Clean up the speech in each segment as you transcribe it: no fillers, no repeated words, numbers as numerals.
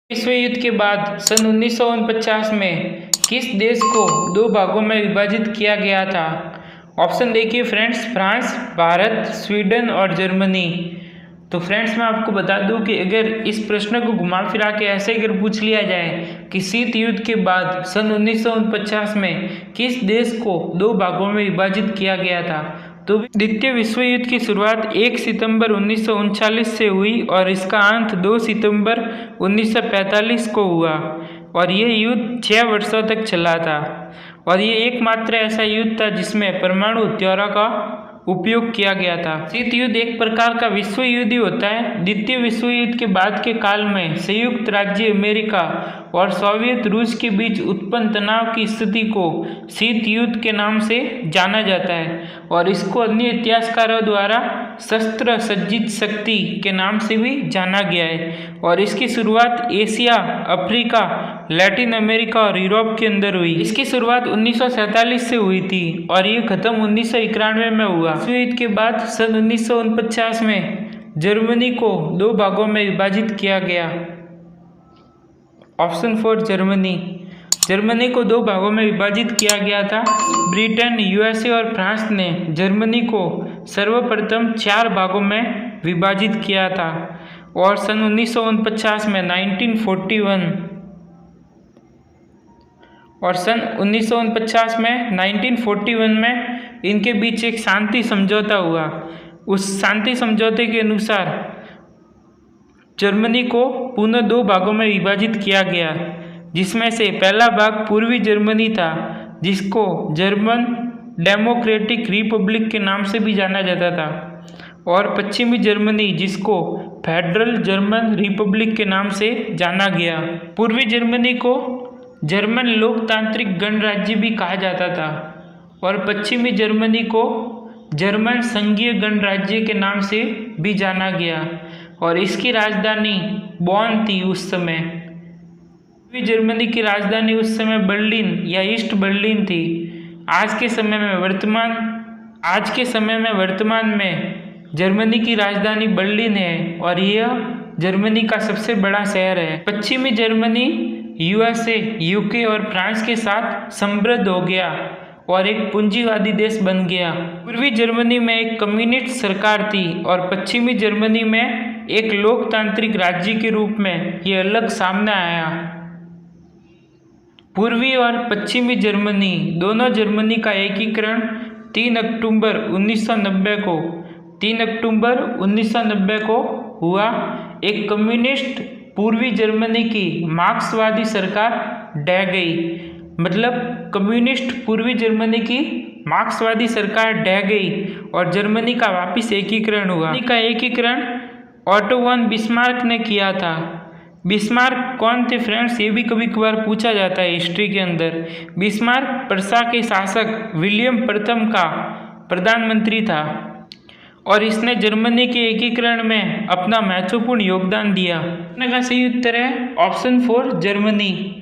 विश्व युद्ध के बाद सन 1949 में किस देश को दो भागों में विभाजित किया गया था? ऑप्शन देखिए फ्रेंड्स, फ्रांस, भारत, स्वीडन और जर्मनी। तो फ्रेंड्स मैं आपको बता दूं कि अगर इस प्रश्न को घुमा फिरा के ऐसे अगर पूछ लिया जाए कि शीत युद्ध के बाद सन 1949 में किस देश को दो भागों में विभाजित किया गया था, तो द्वितीय विश्व युद्ध की शुरुआत 1 सितंबर 1939 से हुई और इसका अंत 2 सितंबर 1945 को हुआ और ये युद्ध 6 वर्षों तक चला था और ये एकमात्र ऐसा युद्ध था जिसमें परमाणु हथियारों का उपयोग किया गया था। शीत युद्ध एक प्रकार का विश्व युद्ध ही होता है। द्वितीय विश्व युद्ध के बाद के काल में संयुक्त राज्य अमेरिका और सोवियत रूस के बीच उत्पन्न तनाव की स्थिति को शीत युद्ध के नाम से जाना जाता है और इसको अन्य इतिहासकारों द्वारा शस्त्र सज्जित शक्ति के नाम से भी जाना गया है और इसकी शुरुआत एशिया, अफ्रीका, लैटिन अमेरिका और यूरोप के अंदर हुई। इसकी शुरुआत 1947 से हुई थी और ये खत्म 1991 में हुआ। विश्व युद्ध के बाद सन 1949 में जर्मनी को दो भागों में विभाजित किया गया। ऑप्शन 4 जर्मनी को दो भागों में विभाजित किया गया था। ब्रिटेन, यूएसए और फ्रांस ने जर्मनी को सर्वप्रथम 4 भागों में विभाजित किया था और सन 1949 में 1941 में इनके बीच एक शांति समझौता हुआ। उस शांति समझौते के अनुसार जर्मनी को पुनः दो भागों में विभाजित किया गया, जिसमें से पहला भाग पूर्वी जर्मनी था जिसको जर्मन डेमोक्रेटिक रिपब्लिक के नाम से भी जाना जाता था और पश्चिमी जर्मनी जिसको फेडरल जर्मन रिपब्लिक के नाम से जाना गया। पूर्वी जर्मनी को जर्मन लोकतांत्रिक गणराज्य भी कहा जाता था और पश्चिमी जर्मनी को जर्मन संघीय गणराज्य के नाम से भी जाना गया और इसकी राजधानी बॉन थी उस समय। पूर्वी जर्मनी की राजधानी उस समय बर्लिन या ईस्ट बर्लिन थी। आज के समय में वर्तमान में जर्मनी की राजधानी बर्लिन है और यह जर्मनी का सबसे बड़ा शहर है। पश्चिमी जर्मनी यूएसए, यूके और फ्रांस के साथ समृद्ध हो गया और एक पूंजीवादी देश बन गया। पूर्वी जर्मनी में एक कम्युनिस्ट सरकार थी और पश्चिमी जर्मनी में एक लोकतांत्रिक राज्य के रूप में यह अलग सामने आया। पूर्वी और पश्चिमी जर्मनी दोनों जर्मनी का एकीकरण 3 अक्टूबर 1990 को हुआ। एक कम्युनिस्ट पूर्वी जर्मनी की मार्क्सवादी सरकार ढह गई, मतलब कम्युनिस्ट पूर्वी जर्मनी की मार्क्सवादी सरकार ढह गई और जर्मनी का वापस एकीकरण हुआ। जर्मनी का एकीकरण ऑटो वन बिस्मार्क ने किया था। बिस्मार्क कौन थे फ्रेंड्स, ये भी कभी कभार पूछा जाता है हिस्ट्री के अंदर। बिस्मार्क प्रशा के शासक विलियम प्रथम का प्रधानमंत्री था और इसने जर्मनी के एकीकरण में अपना महत्वपूर्ण योगदान दिया। प्रश्न का सही उत्तर है ऑप्शन 4 जर्मनी।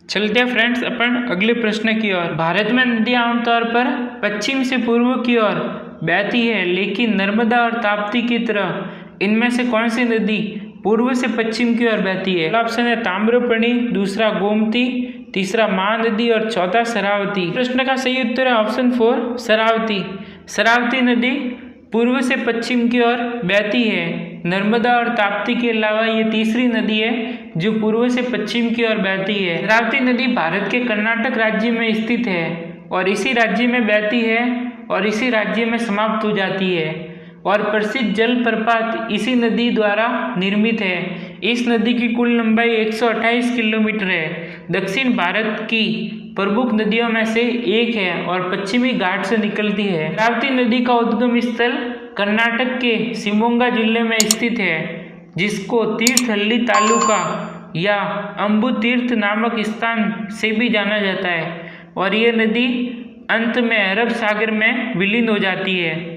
चलते हैं फ्रेंड्स अपन अगले प्रश्न की ओर। भारत में नदियां आमतौर पर पश्चिम से पूर्व की ओर बहती है, लेकिन नर्मदा और ताप्ती की तरह इनमें से कौन सी नदी पूर्व से पश्चिम की ओर बहती है? पहला ऑप्शन है ताम्रपर्णी, दूसरा गोमती, तीसरा महानदी और चौथा शरावती। प्रश्न का सही उत्तर है ऑप्शन 4 शरावती। शरावती नदी पूर्व से पश्चिम की ओर बहती है। नर्मदा और ताप्ती के अलावा ये तीसरी नदी है जो पूर्व से पश्चिम की ओर बहती है। शरावती नदी भारत के कर्नाटक राज्य में स्थित है और इसी राज्य में बहती है और इसी राज्य में समाप्त हो जाती है और प्रसिद्ध जल प्रपात इसी नदी द्वारा निर्मित है। इस नदी की कुल लंबाई 128 किलोमीटर है। दक्षिण भारत की प्रमुख नदियों में से एक है और पश्चिमी घाट से निकलती है। शरावती नदी का उद्गम स्थल कर्नाटक के शिमोगा जिले में स्थित है, जिसको तीर्थहल्ली तालुका या अम्बु तीर्थ नामक स्थान से भी जाना जाता है और यह नदी अंत में अरब सागर में विलीन हो जाती है।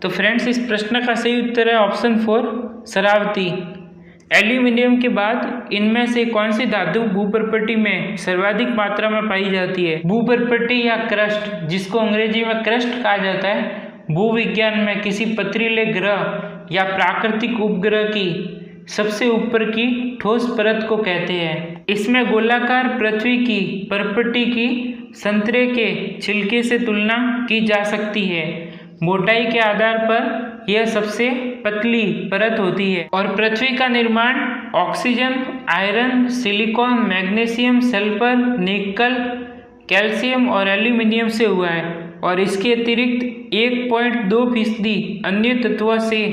तो फ्रेंड्स इस प्रश्न का सही उत्तर है ऑप्शन 4 शरावती। एल्यूमिनियम के बाद इनमें से कौन सी धातु भूपर्पटी में सर्वाधिक मात्रा में पाई जाती है? भूपर्पटी या क्रस्ट, जिसको अंग्रेजी में क्रस्ट कहा जाता है, भूविज्ञान में किसी पथरीले ग्रह या प्राकृतिक उपग्रह की सबसे ऊपर की ठोस परत को कहते हैं। इसमें गोलाकार पृथ्वी की परपटी की संतरे के छिलके से तुलना की जा सकती है। मोटाई के आधार पर यह सबसे पतली परत होती है और पृथ्वी का निर्माण oxygen, iron, silicon, magnesium, sulphur, निकल, कैल्शियम और एल्यूमिनियम से हुआ है और इसके अतिरिक्त 1.2% अन्य तत्वों से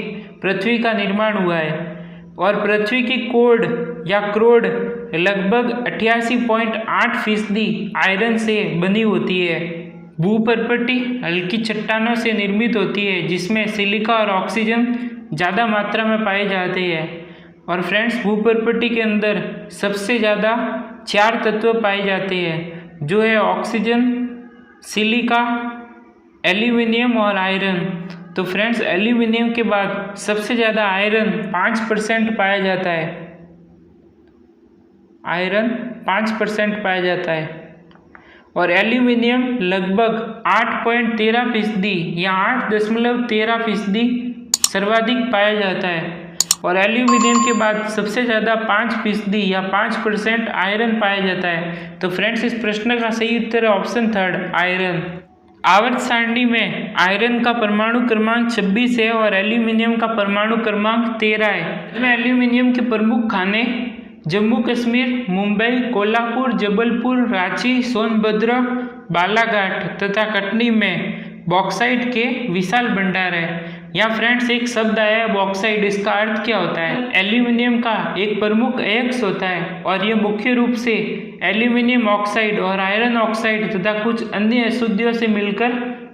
पृथ्वी का निर्माण हुआ है और पृथ्वी की कोर या क्रोड लगभग 88.8% आयरन से बनी होती है। भूपर्पटी हल्की चट्टानों से निर्मित होती है जिसमें सिलिका और ऑक्सीजन ज़्यादा मात्रा में पाए जाते हैं। और फ्रेंड्स, भूपर्पटी के अंदर सबसे ज़्यादा 4 तत्व पाए जाते हैं जो है ऑक्सीजन, सिलिका, एल्यूमिनियम और आयरन। तो फ्रेंड्स, एल्यूमिनियम के बाद सबसे ज़्यादा आयरन 5% पाया जाता है। आयरन 5% पाया जाता है और एल्यूमिनियम लगभग 8.13% या 8.13% सर्वाधिक पाया जाता है और एल्यूमिनियम के बाद सबसे ज़्यादा 5% या 5% आयरन पाया जाता है। तो फ्रेंड्स, इस प्रश्न का सही उत्तर है ऑप्शन 3 आयरन। आवर्त सारणी में आयरन का परमाणु क्रमांक 26 है और एल्यूमिनियम का परमाणु क्रमांक 13 है। इसमें एल्यूमिनियम के प्रमुख खाने जम्मू कश्मीर, मुंबई, कोल्हापुर, जबलपुर, रांची, सोनभद्र, बालाघाट तथा कटनी में बॉक्साइट के विशाल भंडार है। यहाँ फ्रेंड्स एक शब्द आया है बॉक्साइट, इसका अर्थ क्या होता है? एल्यूमिनियम का एक प्रमुख अयस्क होता है और यह मुख्य रूप से एल्यूमिनियम ऑक्साइड और आयरन ऑक्साइड तथा कुछ अन्य अशुद्धियों से मिलकर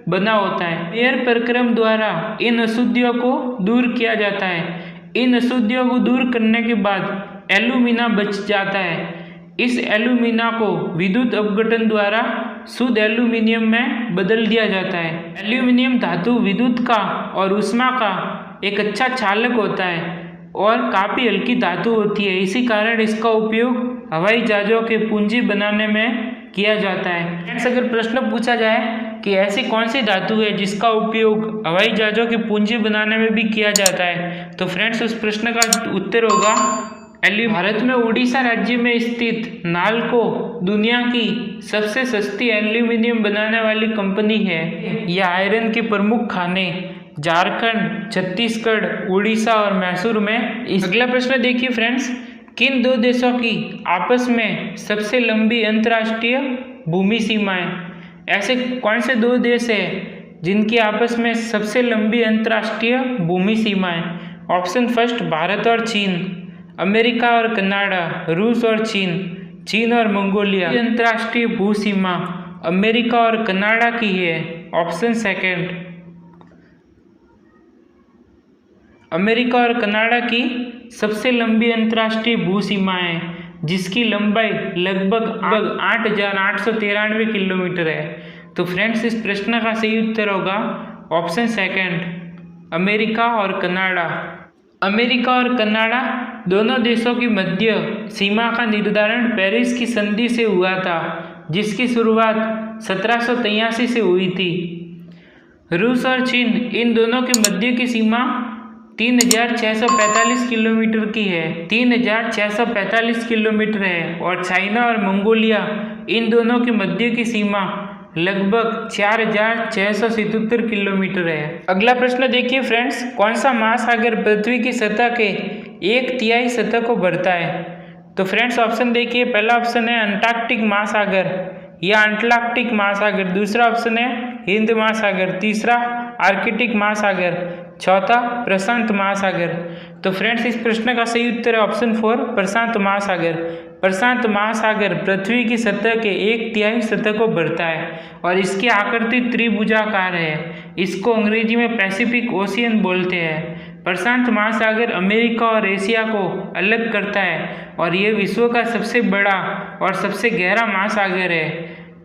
बना होता है। मेयर प्रक्रम द्वारा इन अशुद्धियों को दूर किया जाता है। इन अशुद्धियों को दूर करने के बाद एल्यूमिना बच जाता है। इस एल्यूमिना को विद्युत अपघटन द्वारा शुद्ध एल्यूमिनियम में बदल दिया जाता है। एल्यूमिनियम धातु विद्युत का और ऊष्मा का एक अच्छा चालक होता है और काफ़ी हल्की धातु होती है। इसी कारण इसका उपयोग हवाई जहाज़ों के पूंजी बनाने में किया जाता है। अगर प्रश्न पूछा जाए कि ऐसी कौन सी धातु है जिसका उपयोग हवाई जहाज़ों की पूंजी बनाने में भी किया जाता है, तो फ्रेंड्स उस प्रश्न का उत्तर होगा भारत में उड़ीसा राज्य में स्थित नालको दुनिया की सबसे सस्ती एल्यूमिनियम बनाने वाली कंपनी है। यह आयरन के प्रमुख खाने झारखंड, छत्तीसगढ़, उड़ीसा और मैसूर में। अगला प्रश्न देखिए फ्रेंड्स, किन 2 देशों की आपस में सबसे लंबी अंतर्राष्ट्रीय भूमि सीमाएं? ऐसे कौन से 2 देश हैं जिनकी आपस में सबसे लंबी अंतर्राष्ट्रीय भूमि सीमाएं? ऑप्शन फर्स्ट भारत और चीन, अमेरिका और कनाडा, रूस और चीन, चीन और मंगोलिया। अंतर्राष्ट्रीय भू सीमा अमेरिका और कनाडा की है। ऑप्शन सेकंड, अमेरिका और कनाडा की सबसे लंबी अंतर्राष्ट्रीय भू सीमाएं जिसकी लंबाई लगभग 8,893 किलोमीटर है। तो फ्रेंड्स इस प्रश्न का सही उत्तर होगा ऑप्शन सेकंड, अमेरिका और कनाडा। अमेरिका और कनाडा दोनों देशों की मध्य सीमा का निर्धारण पेरिस की संधि से हुआ था जिसकी शुरुआत 1783 से हुई थी। रूस और चीन इन दोनों के मध्य की सीमा 3,645 किलोमीटर की है। 3,645 किलोमीटर है और चाइना और मंगोलिया इन दोनों के मध्य की सीमा लगभग 4,677 किलोमीटर है। अगला प्रश्न देखिए फ्रेंड्स, कौन सा महासागर पृथ्वी की सतह के 1/3 सतह को भरता है? तो फ्रेंड्स ऑप्शन देखिए, पहला ऑप्शन है अंटार्कटिक महासागर या अंटार्कटिक महासागर, दूसरा ऑप्शन है हिंद महासागर, तीसरा आर्कटिक महासागर, चौथा प्रशांत महासागर। तो फ्रेंड्स इस प्रश्न का सही उत्तर है ऑप्शन 4 प्रशांत महासागर। प्रशांत महासागर पृथ्वी की सतह के 1/3 सतह को भरता है और इसकी आकृति त्रिभुजाकार है। इसको अंग्रेजी में पैसिफिक ओशियन बोलते हैं। प्रशांत महासागर अमेरिका और एशिया को अलग करता है और यह विश्व का सबसे बड़ा और सबसे गहरा महासागर है।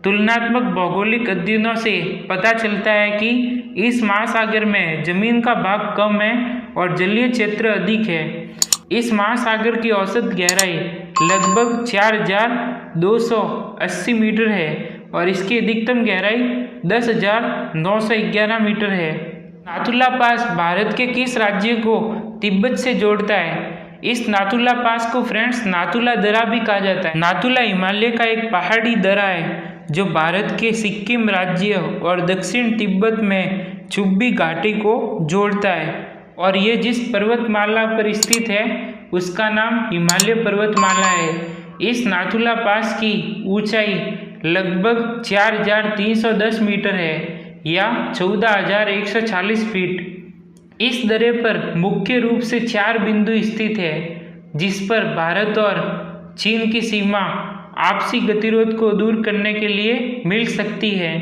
तुलनात्मक भौगोलिक अध्ययनों से पता चलता है कि इस महासागर में जमीन का भाग कम है और जलीय क्षेत्र अधिक है। इस महासागर की औसत गहराई लगभग 4,280 मीटर है और इसकी अधिकतम गहराई 10,911 मीटर है। नाथुला पास भारत के किस राज्य को तिब्बत से जोड़ता है? इस नाथुला पास को फ्रेंड्स नाथुला दर्रा भी कहा जाता है। नाथुला हिमालय का एक पहाड़ी दर्रा है जो भारत के सिक्किम राज्य और दक्षिण तिब्बत में चुब्बी घाटी को जोड़ता है और ये जिस पर्वतमाला पर स्थित है उसका नाम हिमालय पर्वतमाला है। इस नाथुला पास की ऊंचाई लगभग 4310 मीटर है या 14140 फीट। इस दर्रे पर मुख्य रूप से 4 बिंदु स्थित है जिस पर भारत और चीन की सीमा आपसी गतिरोध को दूर करने के लिए मिल सकती है।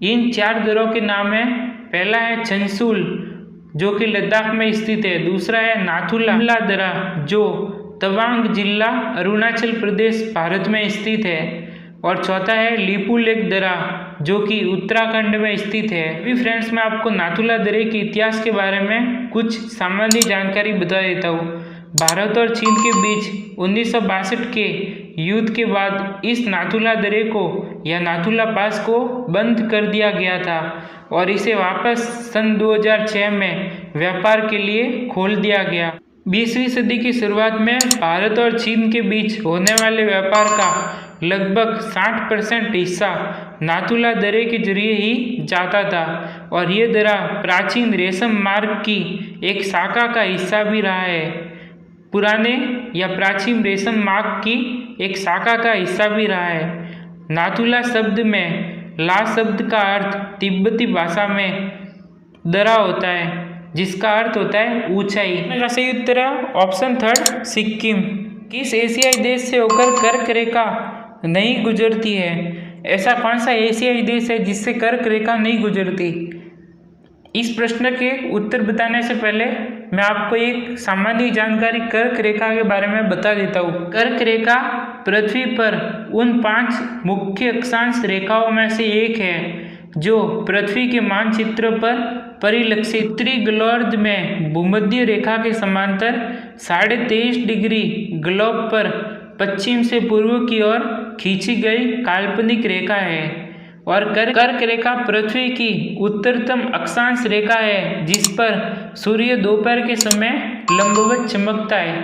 इन 4 दर्रों के नाम है, पहला है चंसुल जो कि लद्दाख में स्थित है, दूसरा है नाथुला दर्रा जो तवांग जिला अरुणाचल प्रदेश भारत में स्थित है और चौथा है लिपुलेख दर्रा जो कि उत्तराखंड में स्थित है। अभी फ्रेंड्स मैं आपको नाथुला दर्रे के इतिहास के बारे में कुछ सामान्य जानकारी बता देता हूँ। भारत और चीन के बीच 1962 के युद्ध के बाद इस नाथुला दर्रे को या नाथुला पास को बंद कर दिया गया था और इसे वापस सन 2006 में व्यापार के लिए खोल दिया गया। 20वीं सदी की शुरुआत में भारत और चीन के बीच होने वाले व्यापार का लगभग 60% हिस्सा नाथुला दर्रे के जरिए ही जाता था और ये दर्रा प्राचीन रेशम मार्ग की एक शाखा का हिस्सा भी रहा है। पुराने या प्राचीन रेशम मार्ग की एक शाखा का हिस्सा भी रहा है। नाथुला शब्द में ला शब्द का अर्थ तिब्बती भाषा में दर्रा होता है जिसका अर्थ होता है ऊंचाई। इसका सही उत्तर है ऑप्शन 3 सिक्किम। किस एशियाई देश से होकर कर्क रेखा नहीं गुजरती है? ऐसा कौन सा एशियाई देश है जिससे कर्क रेखा नहीं गुजरती? इस प्रश्न के उत्तर बताने से पहले मैं आपको एक सामान्य जानकारी कर्क रेखा के बारे में बता देता हूँ। कर्क रेखा पृथ्वी पर उन 5 मुख्य अक्षांश रेखाओं में से एक है जो पृथ्वी के मानचित्र पर परिलक्षित उत्तरी गोलार्ध में भूमध्य रेखा के समांतर 23.5 डिग्री ग्लोब पर पश्चिम से पूर्व की ओर खींची गई काल्पनिक रेखा है और कर्क रेखा पृथ्वी की उत्तरतम अक्षांश रेखा है जिस पर सूर्य दोपहर के समय लंबवत चमकता है।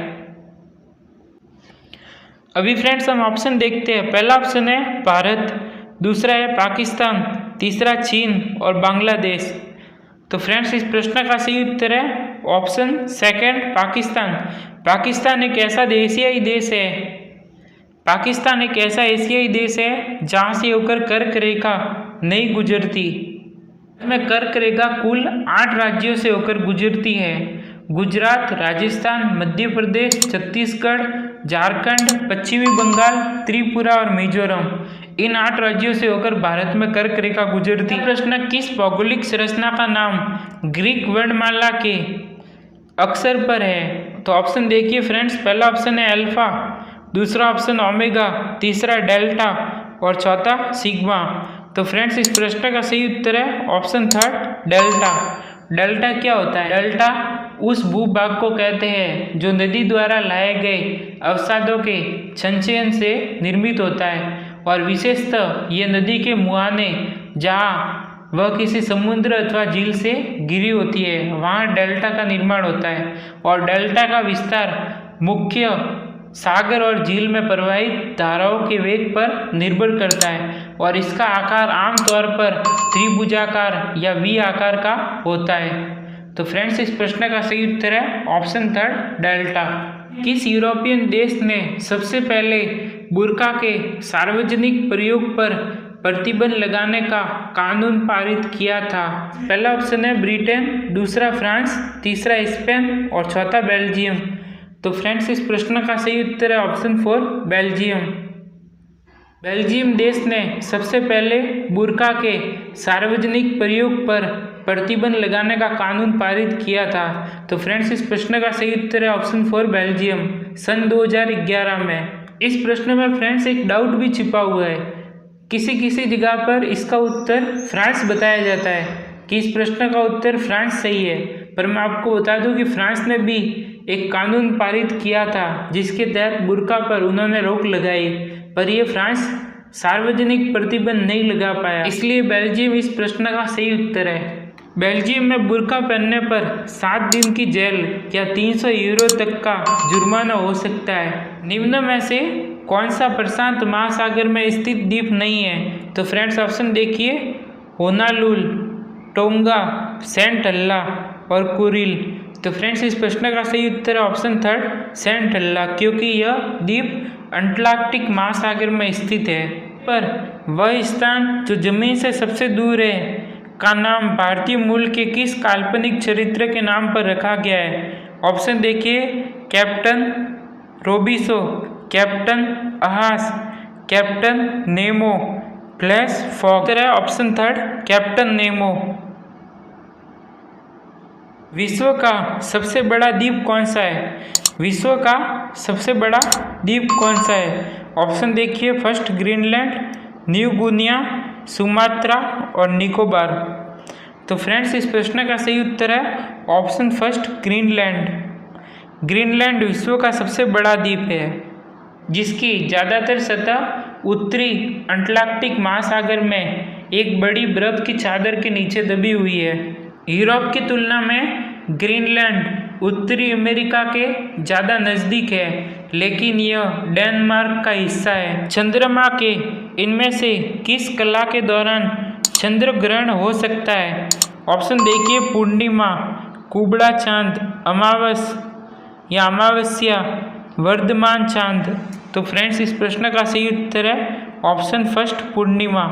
अभी फ्रेंड्स हम ऑप्शन देखते हैं। पहला ऑप्शन है भारत, दूसरा है पाकिस्तान, तीसरा चीन और बांग्लादेश। तो फ्रेंड्स इस प्रश्न का सही उत्तर है ऑप्शन 2 पाकिस्तान। पाकिस्तान एक ऐसा एशियाई देश है पाकिस्तान एक ऐसा एशियाई देश है जहाँ से होकर कर्क रेखा नहीं गुजरती। में कर्क रेखा कुल 8 राज्यों से होकर गुजरती है। गुजरात, राजस्थान, मध्य प्रदेश, छत्तीसगढ़, झारखंड, पश्चिमी बंगाल, त्रिपुरा और मिजोरम, इन 8 राज्यों से होकर भारत में कर्क रेखा गुजरती है। प्रश्न किस भौगोलिक संरचना का नाम ग्रीक वर्णमाला के अक्षर पर है? तो ऑप्शन देखिए फ्रेंड्स, पहला ऑप्शन है अल्फा, दूसरा ऑप्शन ओमेगा, तीसरा डेल्टा और चौथा सिग्मा। तो फ्रेंड्स इस प्रश्न का सही उत्तर है ऑप्शन 3 डेल्टा। डेल्टा क्या होता है? डेल्टा उस भूभाग को कहते हैं जो नदी द्वारा लाए गए अवसादों के संचयन से निर्मित होता है और विशेषतः ये नदी के मुहाने जहाँ वह किसी समुद्र अथवा झील से घिरी होती है वहाँ डेल्टा का निर्माण होता है और डेल्टा का विस्तार मुख्य सागर और झील में प्रवाहित धाराओं के वेग पर निर्भर करता है और इसका आकार आमतौर पर त्रिभुजाकार या वी आकार का होता है। तो फ्रेंड्स इस प्रश्न का सही उत्तर है ऑप्शन 3 डेल्टा। किस यूरोपियन देश ने सबसे पहले बुर्का के सार्वजनिक प्रयोग पर प्रतिबंध लगाने का कानून पारित किया था? पहला ऑप्शन है ब्रिटेन, दूसरा फ्रांस, तीसरा स्पेन और चौथा बेल्जियम। तो फ्रेंड्स इस प्रश्न का सही उत्तर है ऑप्शन 4 बेल्जियम। बेल्जियम देश ने सबसे पहले बुर्का के सार्वजनिक प्रयोग पर प्रतिबंध लगाने का कानून पारित किया था। तो फ्रेंड्स इस प्रश्न का सही उत्तर है ऑप्शन 4 बेल्जियम सन 2011 में। इस प्रश्न में फ्रेंड्स एक डाउट भी छिपा हुआ है, किसी किसी जगह पर इसका उत्तर फ्रांस बताया जाता है कि इस प्रश्न का उत्तर फ्रांस सही है, पर मैं आपको बता दूं कि फ्रांस ने भी एक कानून पारित किया था जिसके तहत बुर्का पर उन्होंने रोक लगाई, पर यह फ्रांस सार्वजनिक प्रतिबंध नहीं लगा पाया, इसलिए बेल्जियम इस प्रश्न का सही उत्तर है। बेल्जियम में बुर्का पहनने पर 7 दिन की जेल या 300 यूरो तक का जुर्माना हो सकता है। निम्न में से कौन सा प्रशांत महासागर में स्थित द्वीप नहीं है? तो फ्रेंड्स ऑप्शन देखिए, होनालुल, टोंगा, सेंट हेलेना और कुरिल। तो फ्रेंड्स इस प्रश्न का सही उत्तर है ऑप्शन थर्ड, सेंट हेलेना, क्योंकि यह द्वीप अंटार्कटिक महासागर में स्थित है। पर वह स्थान जो जमीन से सबसे दूर है का नाम भारतीय मूल के किस काल्पनिक चरित्र के नाम पर रखा गया है? ऑप्शन देखिए, कैप्टन रोबिसो, कैप्टन अहास, captain Nemo, Phileas Fogg. Option third, captain Nemo. विश्व का सबसे बड़ा द्वीप कौन सा है? विश्व का सबसे बड़ा द्वीप कौन सा है? ऑप्शन देखिए, फर्स्ट ग्रीनलैंड, न्यू गुनिया, सुमात्रा और निकोबार। तो फ्रेंड्स इस प्रश्न का सही उत्तर है ऑप्शन फर्स्ट, ग्रीनलैंड। ग्रीनलैंड विश्व का सबसे बड़ा द्वीप है जिसकी ज़्यादातर सतह उत्तरी अंटार्कटिक महासागर में एक बड़ी बर्फ की चादर के नीचे दबी हुई है। यूरोप की तुलना में ग्रीनलैंड उत्तरी अमेरिका के ज़्यादा नज़दीक है, लेकिन यह डेनमार्क का हिस्सा है। चंद्रमा के इनमें से किस कला के दौरान चंद्र ग्रहण हो सकता है? ऑप्शन देखिए, पूर्णिमा, कुबड़ा चांद, अमावस या अमावस्या, वर्धमान चांद। तो फ्रेंड्स इस प्रश्न का सही उत्तर है ऑप्शन फर्स्ट, पूर्णिमा।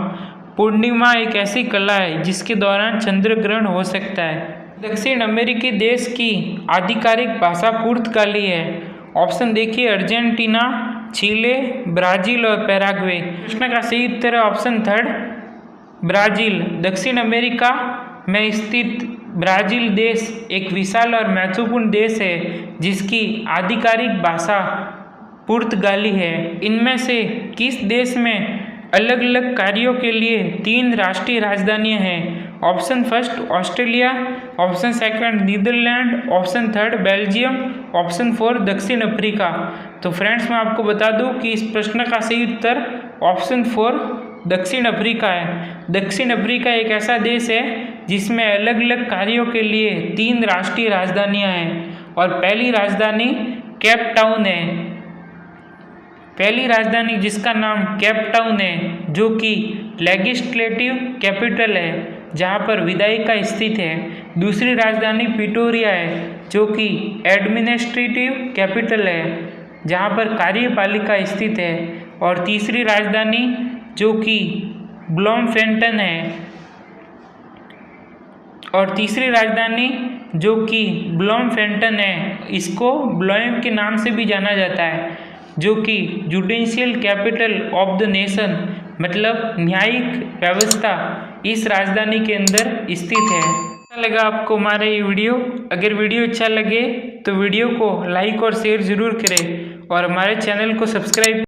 पूर्णिमा एक ऐसी कला है जिसके दौरान चंद्र ग्रहण हो सकता है। दक्षिण अमेरिकी देश की आधिकारिक भाषा पुर्तगाली है। ऑप्शन देखिए, अर्जेंटीना, चिले, ब्राजील और पैराग्वे। प्रश्न का सही उत्तर है ऑप्शन थर्ड, ब्राजील। दक्षिण अमेरिका में स्थित ब्राजील देश एक विशाल और महत्वपूर्ण देश है जिसकी आधिकारिक भाषा पुर्तगाली है। इनमें से किस देश में अलग अलग कार्यों के लिए 3 राष्ट्रीय राजधानियां हैं? Option first, Australia, option second, Netherlands, option third, Belgium, option four, दक्षिण अफ्रीका। तो फ्रेंड्स मैं आपको बता दूं कि इस प्रश्न का सही उत्तर ऑप्शन फोर, दक्षिण अफ्रीका है। दक्षिण अफ्रीका एक ऐसा देश है जिसमें अलग अलग कार्यों के लिए 3 राष्ट्रीय राजधानियां हैं और पहली राजधानी केप टाउन है। पहली राजधानी जिसका नाम केप टाउन है, जो कि लेजिस्लेटिव कैपिटल है जहां पर विधायिका स्थित है। दूसरी राजधानी प्रिटोरिया है जो कि एडमिनिस्ट्रेटिव कैपिटल है जहां पर कार्यपालिका स्थित है। और तीसरी राजधानी जो कि ब्लोमफेंटन है, और तीसरी राजधानी जो कि ब्लोमफेंटन है, इसको ब्लोएम के नाम से भी जाना जाता है, जो कि judicial capital of the nation, मतलब न्यायिक व्यवस्था इस राजधानी के अंदर स्थित है। अच्छा लगा आपको हमारा ये वीडियो? अगर वीडियो अच्छा लगे तो वीडियो को लाइक और शेयर ज़रूर करें और हमारे चैनल को सब्सक्राइब